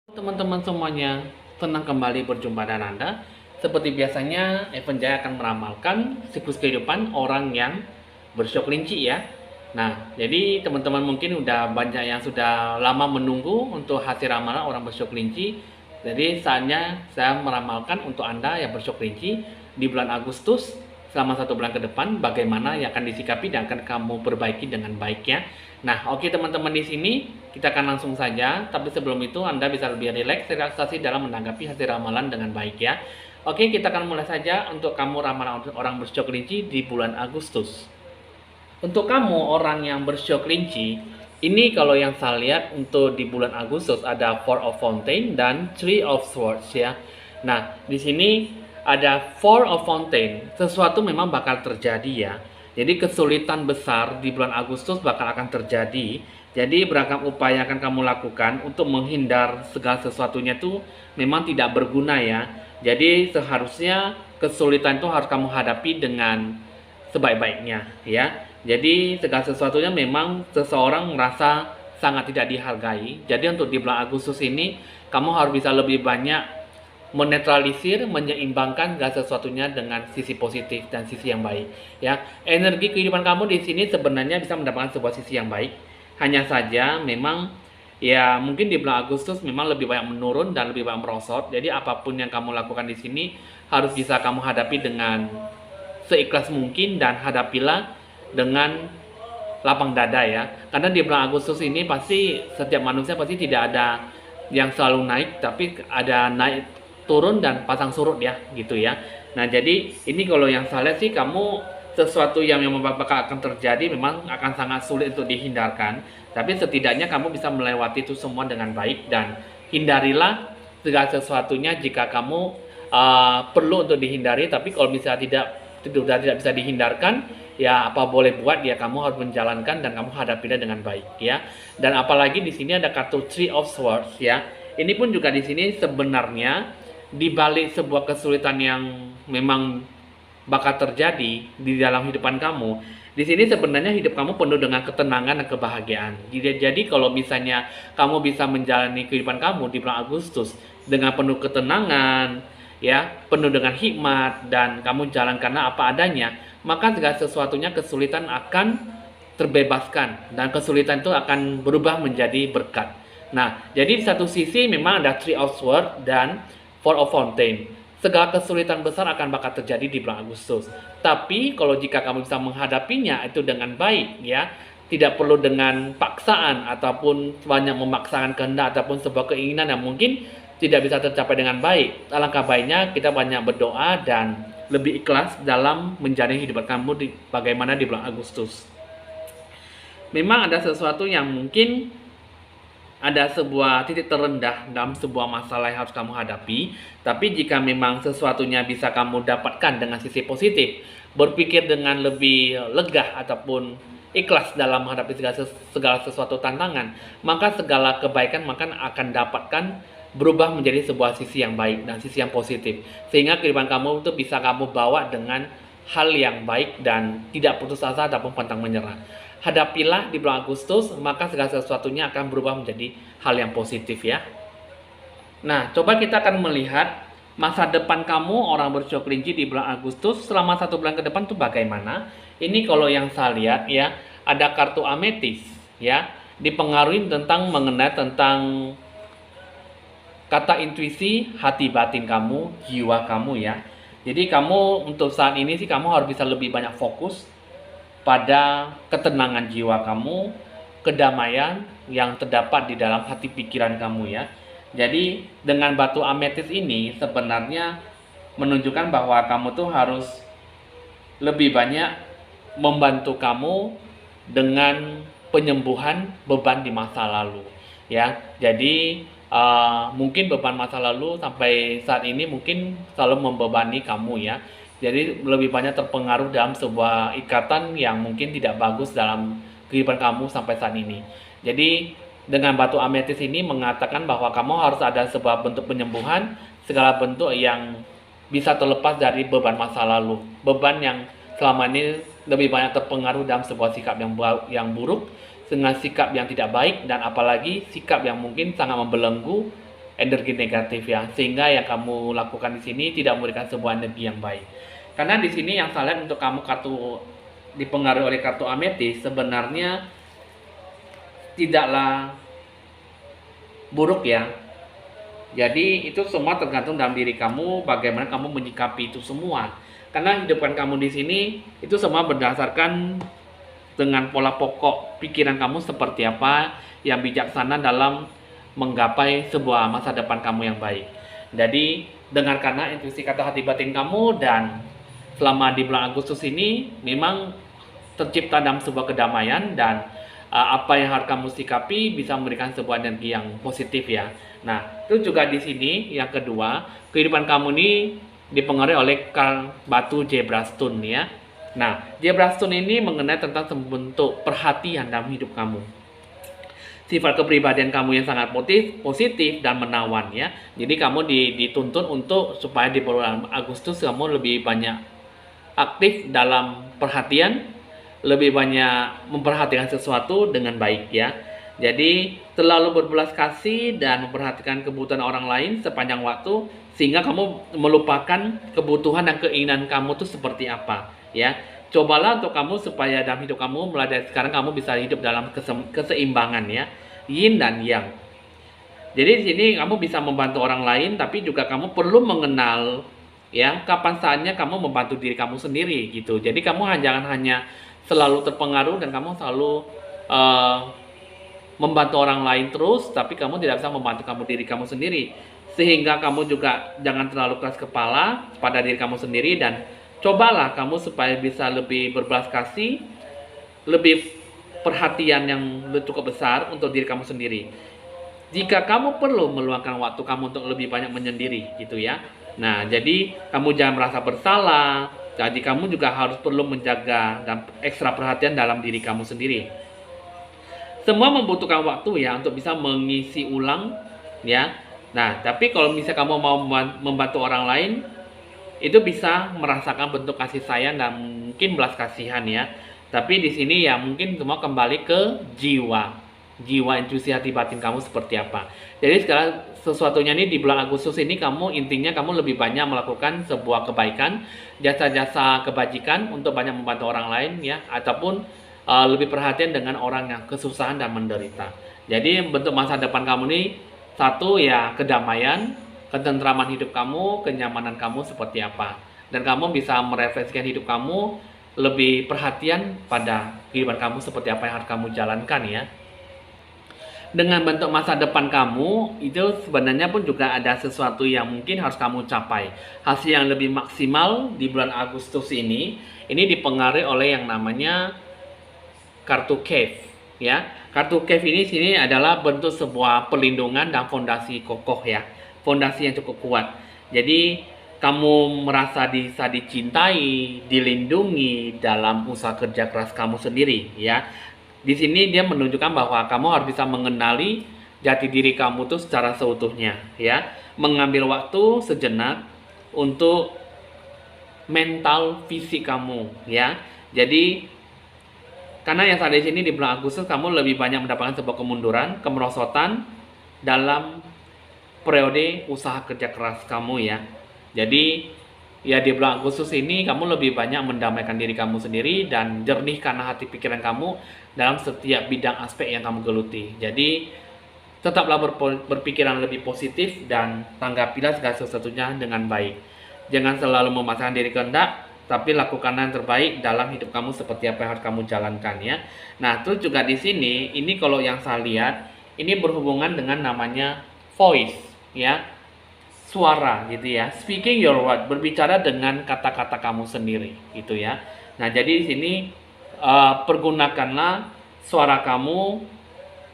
Teman-teman semuanya, senang kembali berjumpa dengan Anda. Seperti biasanya, Evan Jaya akan meramalkan siklus kehidupan orang yang bersiok kelinci ya. Nah, jadi teman-teman mungkin udah banyak yang sudah lama menunggu untuk hasil ramalan orang bersiok kelinci. Jadi saatnya saya meramalkan untuk Anda yang bersiok kelinci di bulan Agustus selama 1 bulan ke depan bagaimana yang akan disikapi dan akan kamu perbaiki dengan baiknya. Nah, oke teman-teman, di sini kita akan langsung saja, tapi sebelum itu Anda bisa lebih rileks, relaksasi dalam menanggapi hasil ramalan dengan baik ya. Oke, kita akan mulai saja untuk kamu ramalan orang bersiok kelinci di bulan Agustus. Untuk kamu orang yang bersiok kelinci, ini kalau yang saya lihat untuk di bulan Agustus ada Four of Fountain dan Three of Swords ya. Nah, di sini ada Four of Fountain, sesuatu memang bakal terjadi ya. Jadi kesulitan besar di bulan Agustus bakal akan terjadi. Jadi beragam upaya akan kamu lakukan untuk menghindar segala sesuatunya itu memang tidak berguna ya. Jadi seharusnya kesulitan itu harus kamu hadapi dengan sebaik-baiknya ya. Jadi segala sesuatunya memang seseorang merasa sangat tidak dihargai. Jadi untuk di bulan Agustus ini kamu harus bisa lebih banyak menetralisir, menyeimbangkan segala sesuatunya dengan sisi positif dan sisi yang baik ya. Energi kehidupan kamu di sini sebenarnya bisa mendapatkan sebuah sisi yang baik. Hanya saja memang ya mungkin di bulan Agustus memang lebih banyak menurun dan lebih banyak merosot. Jadi apapun yang kamu lakukan di sini harus bisa kamu hadapi dengan seikhlas mungkin dan hadapilah dengan lapang dada ya. Karena di bulan Agustus ini pasti setiap manusia pasti tidak ada yang selalu naik, tapi ada naik turun dan pasang surut ya gitu ya. Nah, jadi ini kalau yang saya lihat sih kamu sesuatu yang bakal akan terjadi memang akan sangat sulit untuk dihindarkan, tapi setidaknya kamu bisa melewati itu semua dengan baik dan hindarilah segala sesuatunya jika kamu perlu untuk dihindari. Tapi kalau misalnya tidak bisa dihindarkan, ya apa boleh buat ya, kamu harus menjalankan dan kamu hadapinya dengan baik ya. Dan apalagi di sini ada kartu Three of Swords ya. Ini pun juga di sini sebenarnya di balik sebuah kesulitan yang memang bakal terjadi di dalam kehidupan kamu, di sini sebenarnya hidup kamu penuh dengan ketenangan dan kebahagiaan. Jadi kalau misalnya kamu bisa menjalani kehidupan kamu di bulan Agustus dengan penuh ketenangan, ya, penuh dengan hikmat dan kamu jalan karena apa adanya, maka segala sesuatunya kesulitan akan terbebaskan dan kesulitan itu akan berubah menjadi berkat. Nah, jadi di satu sisi memang ada Three of Swords dan Four of Fountain. Segala kesulitan besar akan bakal terjadi di bulan Agustus. Tapi kalau jika kamu bisa menghadapinya itu dengan baik ya, tidak perlu dengan paksaan ataupun banyak memaksakan kehendak ataupun sebuah keinginan yang mungkin tidak bisa tercapai dengan baik. Alangkah baiknya kita banyak berdoa dan lebih ikhlas dalam menjalani hidup kamu bagaimana di bulan Agustus. Memang ada sesuatu yang mungkin ada sebuah titik terendah dalam sebuah masalah yang harus kamu hadapi. Tapi jika memang sesuatunya bisa kamu dapatkan dengan sisi positif, berpikir dengan lebih lega ataupun ikhlas dalam menghadapi segala sesuatu tantangan, maka segala kebaikan akan dapatkan berubah menjadi sebuah sisi yang baik dan sisi yang positif. Sehingga kehidupan kamu itu bisa kamu bawa dengan hal yang baik dan tidak putus asa ataupun pantang menyerah. Hadapilah di bulan Agustus, maka segala sesuatunya akan berubah menjadi hal yang positif ya. Nah, coba kita akan melihat masa depan kamu orang bersiok kelinci di bulan Agustus selama 1 bulan ke depan itu bagaimana. Ini kalau yang saya lihat ya, ada kartu ametis ya, dipengaruhi mengenai tentang kata intuisi, hati batin kamu, jiwa kamu ya. Jadi kamu untuk saat ini sih kamu harus bisa lebih banyak fokus pada ketenangan jiwa kamu, kedamaian yang terdapat di dalam hati pikiran kamu ya. Jadi dengan batu ametis ini sebenarnya menunjukkan bahwa kamu tuh harus lebih banyak membantu kamu dengan penyembuhan beban di masa lalu ya. Jadi mungkin beban masa lalu sampai saat ini mungkin selalu membebani kamu ya. Jadi lebih banyak terpengaruh dalam sebuah ikatan yang mungkin tidak bagus dalam kehidupan kamu sampai saat ini. Jadi dengan batu ametis ini mengatakan bahwa kamu harus ada sebuah bentuk penyembuhan, segala bentuk yang bisa terlepas dari beban masa lalu. Beban yang selama ini lebih banyak terpengaruh dalam sebuah sikap yang buruk, dengan sikap yang tidak baik, dan apalagi sikap yang mungkin sangat membelenggu energi negatif ya, sehingga yang kamu lakukan di sini tidak memberikan sebuah energi yang baik. Karena di sini yang saya lihat untuk kamu kartu dipengaruhi oleh kartu ametis sebenarnya tidaklah buruk ya. Jadi itu semua tergantung dalam diri kamu, bagaimana kamu menyikapi itu semua. Karena hidupan kamu di sini itu semua berdasarkan dengan pola pokok pikiran kamu seperti apa yang bijaksana dalam menggapai sebuah masa depan kamu yang baik. Jadi dengarkanlah intuisi kata hati batin kamu, dan selama di bulan Agustus ini memang tercipta dalam sebuah kedamaian, dan apa yang harus kamu sikapi bisa memberikan sebuah energi yang positif ya. Nah, itu juga di sini yang kedua, kehidupan kamu ini dipengaruhi oleh batu Zebrastone ya. Nah, Zebrastone ini mengenai tentang bentuk perhatian dalam hidup kamu. Sifat kepribadian kamu yang sangat positif dan menawan ya. Jadi kamu dituntut untuk supaya di bulan Agustus kamu lebih banyak aktif dalam perhatian, lebih banyak memperhatikan sesuatu dengan baik ya. Jadi terlalu berbelas kasih dan memperhatikan kebutuhan orang lain sepanjang waktu sehingga kamu melupakan kebutuhan dan keinginan kamu tuh seperti apa ya. Cobalah untuk kamu supaya dalam hidup kamu mulai dari sekarang kamu bisa hidup dalam keseimbangan ya, yin dan yang. Jadi di sini kamu bisa membantu orang lain, tapi juga kamu perlu mengenal ya kapan saatnya kamu membantu diri kamu sendiri gitu. Jadi kamu jangan hanya selalu terpengaruh dan kamu selalu membantu orang lain terus, tapi kamu tidak bisa membantu diri kamu sendiri. Sehingga kamu juga jangan terlalu keras kepala pada diri kamu sendiri, dan cobalah kamu supaya bisa lebih berbelas kasih, lebih perhatian yang cukup besar untuk diri kamu sendiri. Jika kamu perlu meluangkan waktu kamu untuk lebih banyak menyendiri gitu ya. Nah, jadi kamu jangan merasa bersalah. Jadi kamu juga harus perlu menjaga dan ekstra perhatian dalam diri kamu sendiri. Semua membutuhkan waktu ya untuk bisa mengisi ulang ya. Nah, tapi kalau misalnya kamu mau membantu orang lain, itu bisa merasakan bentuk kasih sayang dan mungkin belas kasihan ya. Tapi di sini ya mungkin semua kembali ke jiwa intuisi hati batin kamu seperti apa. Jadi sekarang sesuatunya ini di bulan Agustus ini kamu intinya kamu lebih banyak melakukan sebuah kebaikan, jasa-jasa kebajikan untuk banyak membantu orang lain ya, ataupun lebih perhatian dengan orang yang kesusahan dan menderita. Jadi bentuk masa depan kamu ini satu ya kedamaian, ketentraman hidup kamu, kenyamanan kamu seperti apa, dan kamu bisa merefleksikan hidup kamu, lebih perhatian pada kehidupan kamu seperti apa yang harus kamu jalankan ya. Dengan bentuk masa depan kamu itu sebenarnya pun juga ada sesuatu yang mungkin harus kamu capai. Hasil yang lebih maksimal di bulan Agustus ini dipengaruhi oleh yang namanya kartu cave ya. Kartu cave ini sini adalah bentuk sebuah perlindungan dan fondasi kokoh ya. Fondasi yang cukup kuat. Jadi kamu merasa bisa dicintai, dilindungi dalam usaha kerja keras kamu sendiri ya. Di sini dia menunjukkan bahwa kamu harus bisa mengenali jati diri kamu tuh secara seutuhnya ya. Mengambil waktu sejenak untuk mental fisik kamu ya. Jadi karena yang saat di sini di bulan Agustus kamu lebih banyak mendapatkan sebuah kemunduran, kemerosotan dalam periode usaha kerja keras kamu ya. Jadi ya di bulan Agustus ini kamu lebih banyak mendamaikan diri kamu sendiri dan jernihkan hati pikiran kamu dalam setiap bidang aspek yang kamu geluti. Jadi tetaplah berpikiran lebih positif dan tanggapilah segala sesuatunya dengan baik. Jangan selalu memaksakan diri kehendak, tapi lakukanlah yang terbaik dalam hidup kamu seperti apa yang harus kamu jalankan ya. Nah, terus juga di sini ini kalau yang saya lihat ini berhubungan dengan namanya voice ya. Suara gitu ya. Speaking your word, berbicara dengan kata-kata kamu sendiri gitu ya. Nah, jadi di sini pergunakanlah suara kamu,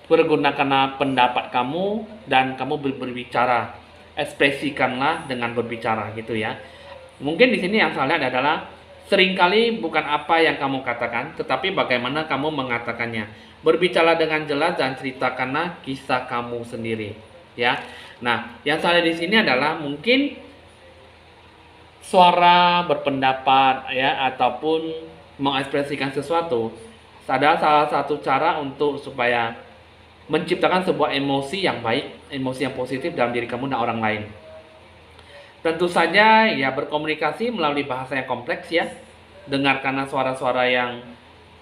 pergunakanlah pendapat kamu, dan kamu berbicara. Ekspresikanlah dengan berbicara gitu ya. Mungkin di sini yang saya lihat adalah seringkali bukan apa yang kamu katakan, tetapi bagaimana kamu mengatakannya. Berbicara dengan jelas dan ceritakanlah kisah kamu sendiri, ya. Nah, yang saya lihat di sini adalah mungkin suara berpendapat, ya, ataupun mengekspresikan sesuatu adalah salah satu cara untuk supaya menciptakan sebuah emosi yang baik, emosi yang positif dalam diri kamu dan orang lain. Tentu saja ya berkomunikasi melalui bahasa yang kompleks ya. Dengarkanlah suara-suara yang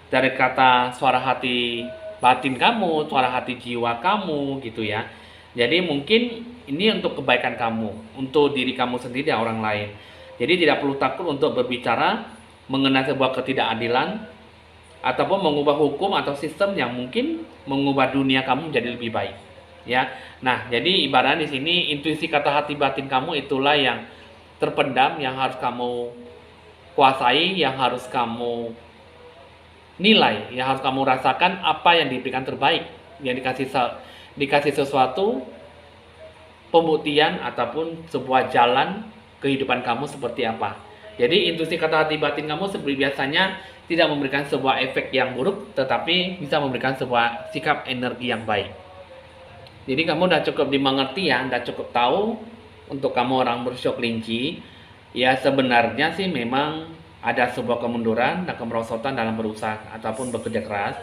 dari kata suara hati batin kamu, suara hati jiwa kamu gitu ya. Jadi mungkin ini untuk kebaikan kamu, untuk diri kamu sendiri dan orang lain. Jadi tidak perlu takut untuk berbicara mengenai sebuah ketidakadilan ataupun mengubah hukum atau sistem yang mungkin mengubah dunia kamu menjadi lebih baik. Ya. Nah, jadi ibaratnya di sini intuisi kata hati batin kamu itulah yang terpendam, yang harus kamu kuasai, yang harus kamu nilai, yang harus kamu rasakan apa yang diberikan terbaik, yang dikasih sesuatu pembuktian ataupun sebuah jalan kehidupan kamu seperti apa. Jadi intuisi kata hati batin kamu seperti biasanya tidak memberikan sebuah efek yang buruk, tetapi bisa memberikan sebuah sikap energi yang baik. Jadi kamu udah cukup dimengerti ya, udah cukup tahu untuk kamu orang bersio kelinci. Ya sebenarnya sih memang ada sebuah kemunduran dan kemerosotan dalam berusaha ataupun bekerja keras.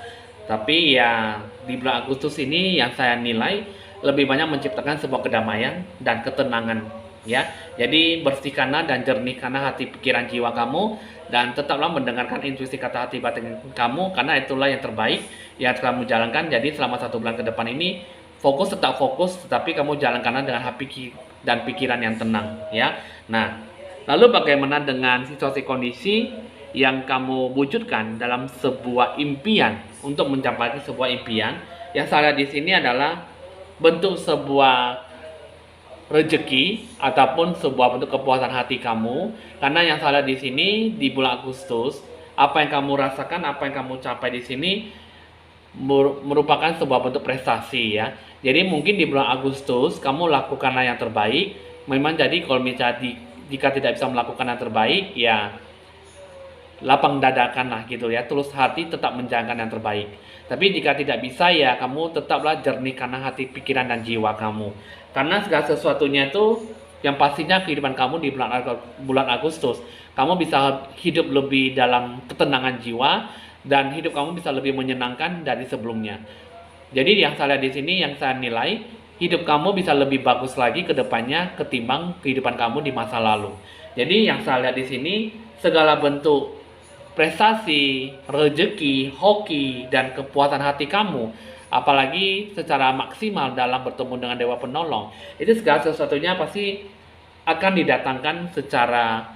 Tapi ya di bulan Agustus ini yang saya nilai lebih banyak menciptakan sebuah kedamaian dan ketenangan ya. Jadi bersihkanlah dan jernihkanlah hati pikiran jiwa kamu dan tetaplah mendengarkan intuisi kata hati batin kamu karena itulah yang terbaik yang kamu jalankan. Jadi selama 1 bulan ke depan ini tetap fokus, tetapi kamu jalankanlah dengan hati dan pikiran yang tenang ya. Nah, lalu bagaimana dengan situasi kondisi yang kamu wujudkan dalam sebuah impian untuk mencapai sebuah impian? Yang saya lihat di sini adalah bentuk sebuah rezeki ataupun sebuah bentuk kepuasan hati kamu, karena yang saya lihat di sini di bulan Agustus apa yang kamu rasakan, apa yang kamu capai di sini merupakan sebuah bentuk prestasi ya. Jadi mungkin di bulan Agustus kamu lakukanlah yang terbaik. Memang jadi kalau misalnya jika tidak bisa melakukan yang terbaik ya lapang dadakan lah gitu ya, tulus hati tetap menjalankan yang terbaik. Tapi jika tidak bisa ya kamu tetaplah jernihkanlah hati, pikiran dan jiwa kamu. Karena segala sesuatunya itu yang pastinya kehidupan kamu di bulan Agustus, kamu bisa hidup lebih dalam ketenangan jiwa dan hidup kamu bisa lebih menyenangkan dari sebelumnya. Jadi yang saya lihat di sini, yang saya nilai, hidup kamu bisa lebih bagus lagi ke depannya ketimbang kehidupan kamu di masa lalu. Jadi yang saya lihat di sini, segala bentuk prestasi, rezeki, hoki, dan kepuasan hati kamu, apalagi secara maksimal dalam bertemu dengan Dewa Penolong, itu segala sesuatunya pasti akan didatangkan secara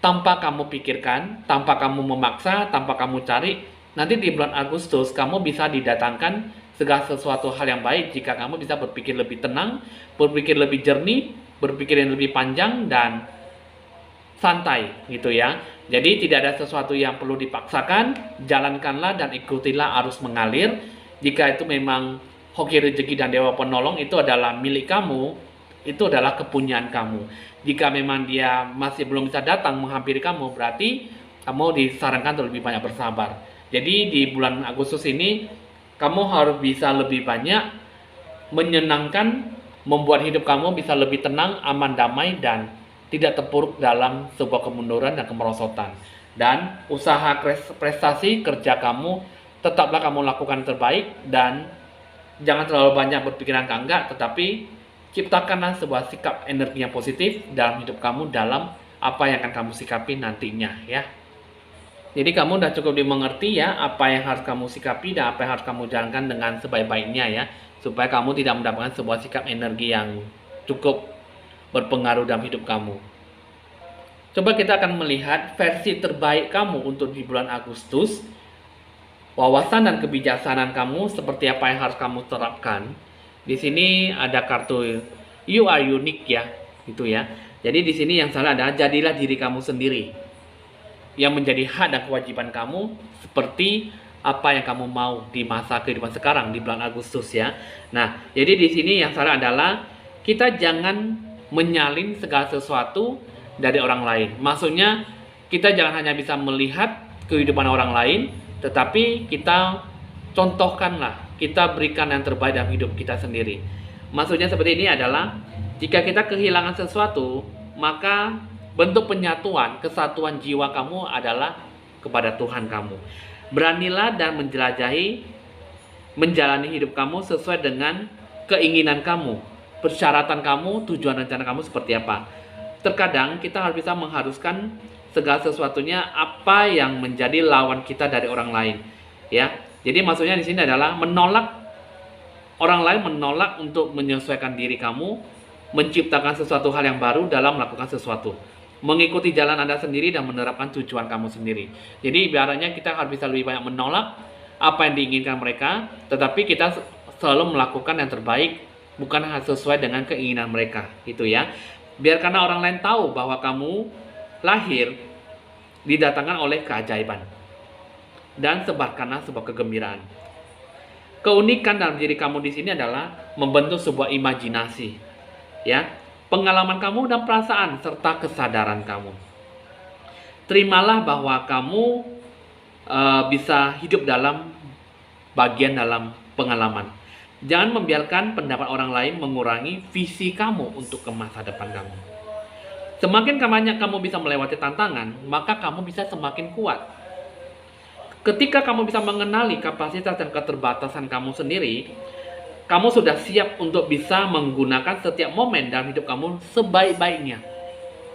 tanpa kamu pikirkan, tanpa kamu memaksa, tanpa kamu cari. Nanti di bulan Agustus kamu bisa didatangkan segala sesuatu hal yang baik jika kamu bisa berpikir lebih tenang, berpikir lebih jernih, berpikir yang lebih panjang dan santai gitu ya. Jadi tidak ada sesuatu yang perlu dipaksakan, jalankanlah dan ikutilah arus mengalir. Jika itu memang hoki rezeki dan Dewa Penolong itu adalah milik kamu, itu adalah kepunyaan kamu. Jika memang dia masih belum bisa datang menghampiri kamu, berarti kamu disarankan untuk lebih banyak bersabar. Jadi di bulan Agustus ini kamu harus bisa lebih banyak menyenangkan, membuat hidup kamu bisa lebih tenang, aman, damai, dan tidak terpuruk dalam sebuah kemunduran dan kemerosotan. Dan usaha prestasi kerja kamu tetaplah kamu lakukan terbaik dan jangan terlalu banyak berpikiran enggak, tetapi ciptakanlah sebuah sikap energi yang positif dalam hidup kamu dalam apa yang akan kamu sikapi nantinya ya. Jadi kamu udah cukup dimengerti ya apa yang harus kamu sikapi dan apa yang harus kamu jalankan dengan sebaik-baiknya ya, supaya kamu tidak mendapatkan sebuah sikap energi yang cukup berpengaruh dalam hidup kamu. Coba kita akan melihat versi terbaik kamu untuk di bulan Agustus. Wawasan dan kebijaksanaan kamu seperti apa yang harus kamu terapkan. Di sini ada kartu You Are Unique ya, gitu ya. Jadi di sini yang salah adalah jadilah diri kamu sendiri. Yang menjadi hak dan kewajiban kamu seperti apa yang kamu mau di masa kehidupan sekarang di bulan Agustus ya. Nah, jadi di sini yang salah adalah kita jangan menyalin segala sesuatu dari orang lain. Maksudnya kita jangan hanya bisa melihat kehidupan orang lain, tetapi kita contohkanlah, kita berikan yang terbaik dalam hidup kita sendiri. Maksudnya seperti ini adalah jika kita kehilangan sesuatu, maka bentuk penyatuan, kesatuan jiwa kamu adalah kepada Tuhan kamu. Beranilah dan menjelajahi menjalani hidup kamu sesuai dengan keinginan kamu, persyaratan kamu, tujuan rencana kamu seperti apa. Terkadang kita harus bisa mengharuskan segala sesuatunya apa yang menjadi lawan kita dari orang lain, ya. Jadi maksudnya di sini adalah menolak orang lain, menolak untuk menyesuaikan diri kamu, menciptakan sesuatu hal yang baru dalam melakukan sesuatu, mengikuti jalan Anda sendiri dan menerapkan tujuan kamu sendiri. Jadi ibaratnya kita harus bisa lebih banyak menolak apa yang diinginkan mereka, tetapi kita selalu melakukan yang terbaik, bukan sesuai dengan keinginan mereka, gitu ya. Biarkanlah orang lain tahu bahwa kamu lahir didatangkan oleh keajaiban, dan sebarkanlah sebuah kegembiraan. Keunikan dalam diri kamu di sini adalah membentuk sebuah imajinasi, ya, pengalaman kamu dan perasaan serta kesadaran kamu. Terimalah bahwa kamu bisa hidup dalam bagian dalam pengalaman. Jangan membiarkan pendapat orang lain mengurangi visi kamu untuk ke masa depan kamu. Semakin banyak kamu bisa melewati tantangan, maka kamu bisa semakin kuat. Ketika kamu bisa mengenali kapasitas dan keterbatasan kamu sendiri, kamu sudah siap untuk bisa menggunakan setiap momen dalam hidup kamu sebaik-baiknya.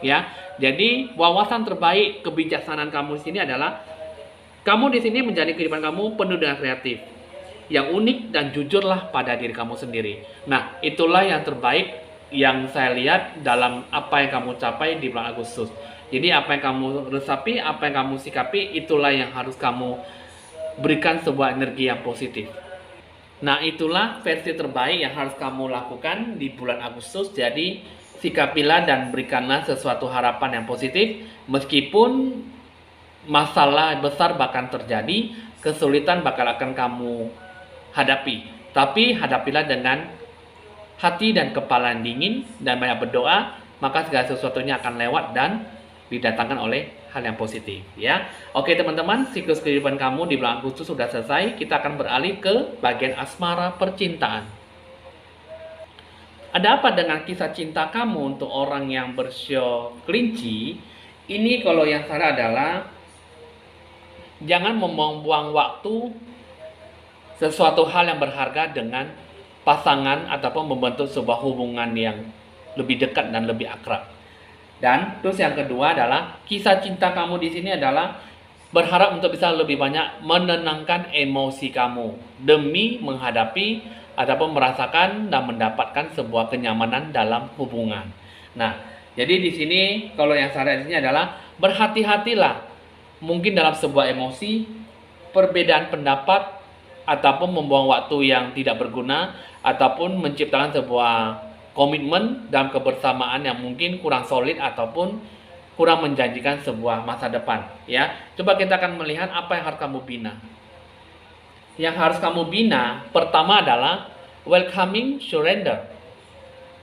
Ya, jadi wawasan terbaik kebijaksanaan kamu di sini adalah kamu di sini menjadi kehidupan kamu penuh dengan kreatif, yang unik dan jujurlah pada diri kamu sendiri. Nah, itulah yang terbaik yang saya lihat dalam apa yang kamu capai di bulan Agustus. Jadi apa yang kamu resapi, apa yang kamu sikapi, itulah yang harus kamu berikan sebuah energi yang positif. Nah, itulah versi terbaik yang harus kamu lakukan di bulan Agustus. Jadi sikapilah dan berikanlah sesuatu harapan yang positif, meskipun masalah besar bakal terjadi, kesulitan bakal akan kamu hadapi. Tapi hadapilah dengan hati dan kepala yang dingin dan banyak berdoa, maka segala sesuatunya akan lewat dan didatangkan oleh hal yang positif, ya. Oke teman-teman, siklus kehidupan kamu di bulan Agustus sudah selesai. Kita akan beralih ke bagian asmara percintaan. Ada apa dengan kisah cinta kamu untuk orang yang bersio kelinci? Ini kalau yang salah adalah jangan membuang waktu sesuatu hal yang berharga dengan pasangan ataupun membentuk sebuah hubungan yang lebih dekat dan lebih akrab. Dan terus yang kedua adalah kisah cinta kamu di sini adalah berharap untuk bisa lebih banyak menenangkan emosi kamu demi menghadapi ataupun merasakan dan mendapatkan sebuah kenyamanan dalam hubungan. Nah, jadi di sini kalau yang saya lihat di sini adalah berhati-hatilah mungkin dalam sebuah emosi, perbedaan pendapat ataupun membuang waktu yang tidak berguna ataupun menciptakan sebuah komitmen dalam kebersamaan yang mungkin kurang solid ataupun kurang menjanjikan sebuah masa depan, ya. Coba kita akan melihat apa yang harus kamu bina. Yang harus kamu bina pertama adalah welcoming surrender.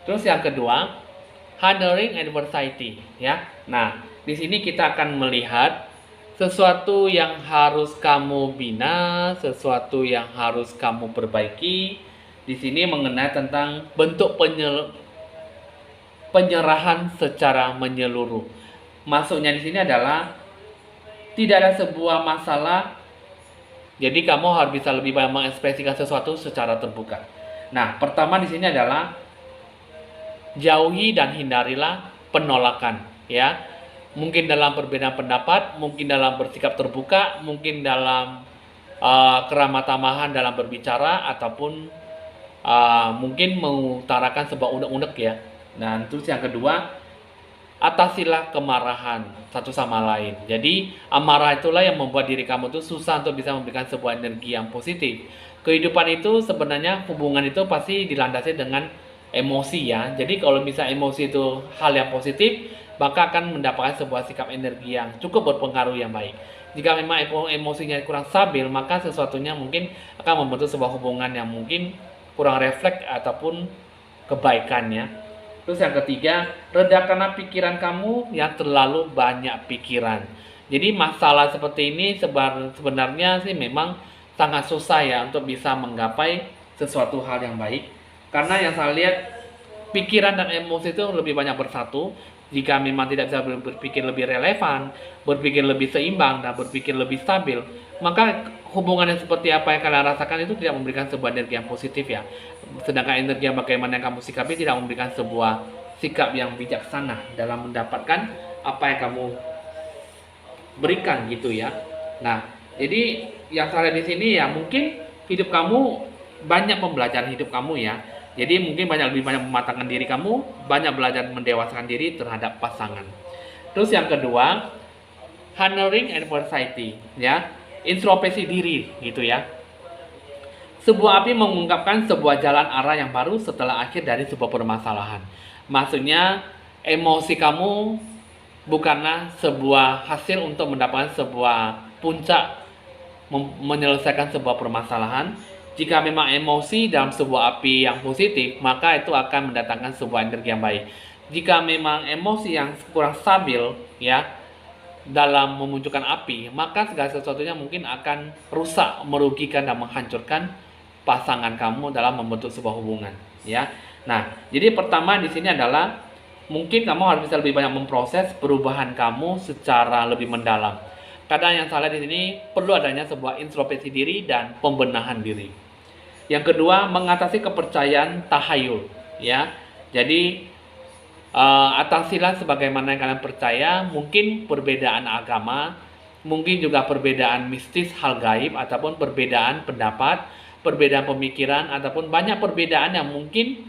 Terus yang kedua, handling adversity, ya. Nah, di sini kita akan melihat sesuatu yang harus kamu bina, sesuatu yang harus kamu perbaiki. Di sini mengenai tentang bentuk penyerahan secara menyeluruh. Maksudnya di sini adalah tidak ada sebuah masalah, jadi kamu harus bisa lebih banyak mengekspresikan sesuatu secara terbuka. Nah, pertama di sini adalah jauhi dan hindarilah penolakan, ya. Mungkin dalam perbedaan pendapat, mungkin dalam bersikap terbuka, mungkin dalam keramah tamahan dalam berbicara, ataupun mungkin mengutarakan sebuah unek-unek, ya. Dan terus yang kedua, atasilah kemarahan satu sama lain. Jadi amarah itulah yang membuat diri kamu tuh susah untuk bisa memberikan sebuah energi yang positif. Kehidupan itu sebenarnya, hubungan itu pasti dilandasi dengan emosi, ya. Jadi kalau bisa emosi itu hal yang positif, maka akan mendapatkan sebuah sikap energi yang cukup berpengaruh yang baik. Jika memang emosinya kurang stabil, maka sesuatunya mungkin akan membentuk sebuah hubungan yang mungkin kurang refleks ataupun kebaikannya. Terus yang ketiga, redakanlah pikiran kamu yang terlalu banyak pikiran. Jadi masalah seperti ini sebenarnya sih memang sangat susah, ya, untuk bisa menggapai sesuatu hal yang baik. Karena yang saya lihat, pikiran dan emosi itu lebih banyak bersatu. Jika memang tidak bisa berpikir lebih relevan, berpikir lebih seimbang, dan berpikir lebih stabil, maka hubungan yang seperti apa yang kalian rasakan itu tidak memberikan sebuah energi yang positif ya. Sedangkan energi yang bagaimana yang kamu sikapi tidak memberikan sebuah sikap yang bijaksana dalam mendapatkan apa yang kamu berikan gitu ya. Nah, jadi yang saya lihat di sini ya mungkin hidup kamu banyak pembelajaran hidup kamu ya. Jadi mungkin lebih banyak mematangkan diri kamu, banyak belajar mendewasakan diri terhadap pasangan. Terus yang kedua, honoring adversity ya, introspeksi diri gitu ya. Sebuah api mengungkapkan sebuah jalan arah yang baru setelah akhir dari sebuah permasalahan. Maksudnya emosi kamu bukanlah sebuah hasil untuk mendapatkan sebuah puncak menyelesaikan sebuah permasalahan. Jika memang emosi dalam sebuah api yang positif, maka itu akan mendatangkan sebuah energi yang baik. Jika memang emosi yang kurang stabil ya dalam memunculkan api, maka segala sesuatunya mungkin akan rusak, merugikan dan menghancurkan pasangan kamu dalam membentuk sebuah hubungan ya. Nah, jadi pertama di sini adalah mungkin kamu harus bisa lebih banyak memproses perubahan kamu secara lebih mendalam. Kadang yang salah di sini perlu adanya sebuah introspeksi diri dan pembenahan diri. Yang kedua, mengatasi kepercayaan tahayul ya. Jadi atasilah sebagaimana yang kalian percaya, mungkin perbedaan agama, mungkin juga perbedaan mistis hal gaib ataupun perbedaan pendapat, perbedaan pemikiran ataupun banyak perbedaan yang mungkin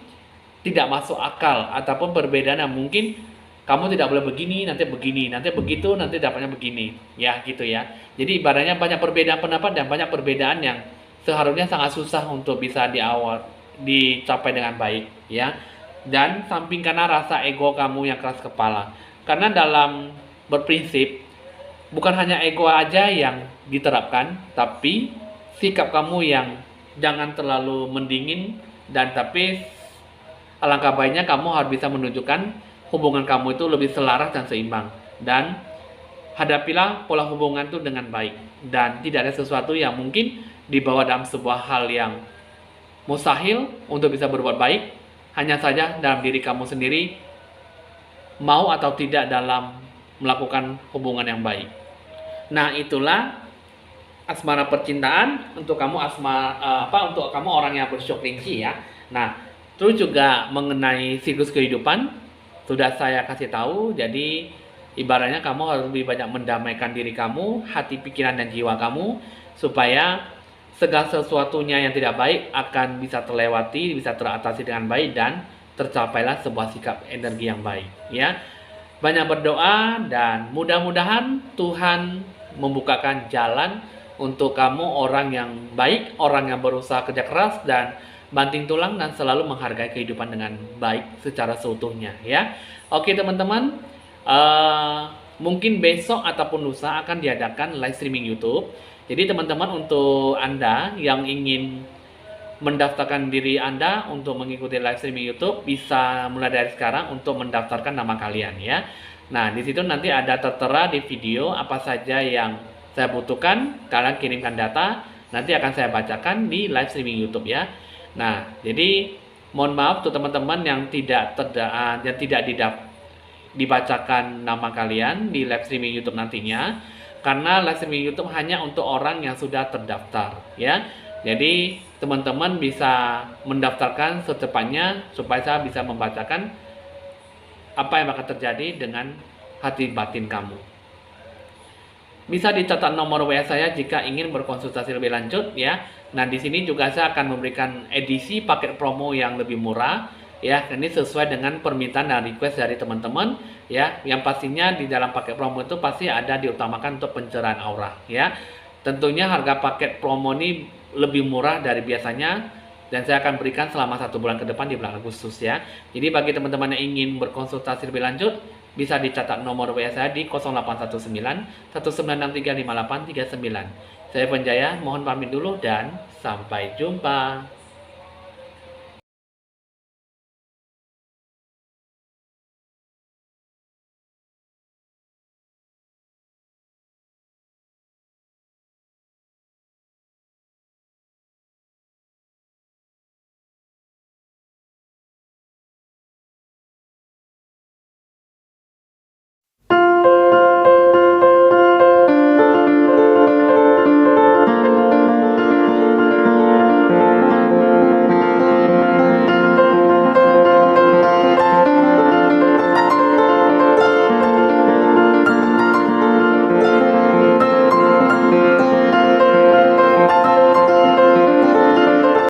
tidak masuk akal ataupun perbedaan yang mungkin kamu tidak boleh begini, nanti begitu, nanti dapatnya begini ya gitu ya. Jadi ibaratnya banyak perbedaan pendapat dan banyak perbedaan yang seharusnya sangat susah untuk bisa dicapai dengan baik ya. Dan sampingkanlah rasa ego kamu yang keras kepala, karena dalam berprinsip bukan hanya ego aja yang diterapkan, tapi sikap kamu yang jangan terlalu mendingin, dan tapi alangkah baiknya kamu harus bisa menunjukkan hubungan kamu itu lebih selaras dan seimbang, dan hadapilah pola hubungan itu dengan baik, dan tidak ada sesuatu yang mungkin dibawa dalam sebuah hal yang mustahil untuk bisa berbuat baik. Hanya saja dalam diri kamu sendiri mau atau tidak dalam melakukan hubungan yang baik. Nah, itulah asmara percintaan untuk kamu untuk kamu orang yang bersyok kelinci ya. Nah, terus juga mengenai siklus kehidupan sudah saya kasih tahu. Jadi ibaratnya kamu harus lebih banyak mendamaikan diri kamu, hati, pikiran dan jiwa kamu, supaya segala sesuatunya yang tidak baik akan bisa terlewati, bisa teratasi dengan baik, dan tercapailah sebuah sikap energi yang baik ya. Banyak berdoa dan mudah-mudahan Tuhan membukakan jalan untuk kamu orang yang baik, orang yang berusaha kerja keras dan banting tulang dan selalu menghargai kehidupan dengan baik secara seutuhnya ya. Oke teman-teman, mungkin besok ataupun lusa akan diadakan live streaming YouTube. Jadi teman-teman, untuk Anda yang ingin mendaftarkan diri Anda untuk mengikuti live streaming YouTube, bisa mulai dari sekarang untuk mendaftarkan nama kalian ya. Nah, di situ nanti ada tertera di video apa saja yang saya butuhkan, kalian kirimkan data, nanti akan saya bacakan di live streaming YouTube ya. Nah, jadi mohon maaf untuk teman-teman yang tidak dibacakan nama kalian di live streaming YouTube nantinya, karena live streaming YouTube hanya untuk orang yang sudah terdaftar ya. Jadi teman-teman bisa mendaftarkan secepatnya supaya saya bisa membacakan apa yang akan terjadi dengan hati batin kamu. Bisa dicatat nomor WA saya jika ingin berkonsultasi lebih lanjut ya. Nah, di sini juga saya akan memberikan edisi paket promo yang lebih murah ya. Ini sesuai dengan permintaan dan request dari teman-teman ya. Yang pastinya di dalam paket promo itu pasti ada diutamakan untuk pencerahan aura ya. Tentunya harga paket promo ini lebih murah dari biasanya, dan saya akan berikan selama 1 bulan ke depan di bulan Agustus ya. Jadi bagi teman-teman yang ingin berkonsultasi lebih lanjut, bisa dicatat nomor WA saya di 0819 1963 5839. Saya Penjaya, mohon pamit dulu dan sampai jumpa.